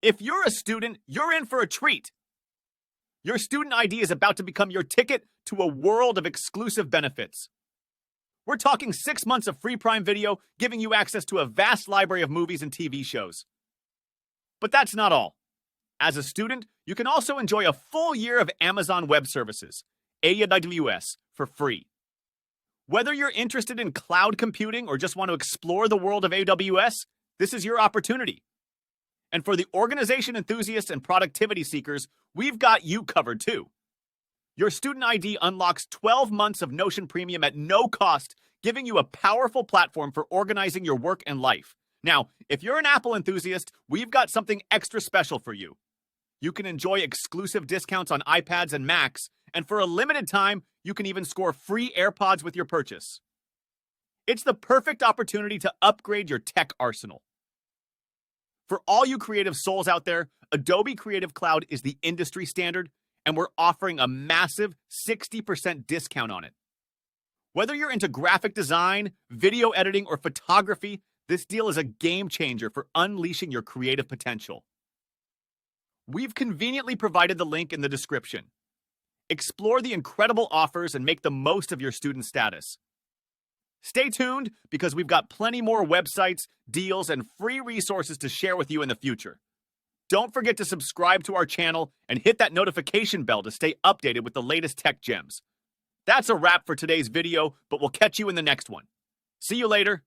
If you're a student, you're in for a treat. Your student ID is about to become your ticket to a world of exclusive benefits. We're talking 6 months of free Prime Video, giving you access to a vast library of movies and TV shows. But that's not all. As a student, you can also enjoy a full year of Amazon Web Services, AWS, for free. Whether you're interested in cloud computing or just want to explore the world of AWS, this is your opportunity. And for the organization enthusiasts and productivity seekers, we've got you covered too. Your student ID unlocks 12 months of Notion Premium at no cost, giving you a powerful platform for organizing your work and life. Now, if you're an Apple enthusiast, we've got something extra special for you. You can enjoy exclusive discounts on iPads and Macs, and for a limited time, you can even score free AirPods with your purchase. It's the perfect opportunity to upgrade your tech arsenal. For all you creative souls out there, Adobe Creative Cloud is the industry standard, and we're offering a massive 60% discount on it. Whether you're into graphic design, video editing, or photography, this deal is a game changer for unleashing your creative potential. We've conveniently provided the link in the description. Explore the incredible offers and make the most of your student status. Stay tuned because we've got plenty more websites, deals, and free resources to share with you in the future. Don't forget to subscribe to our channel and hit that notification bell to stay updated with the latest tech gems. That's a wrap for today's video, but we'll catch you in the next one. See you later.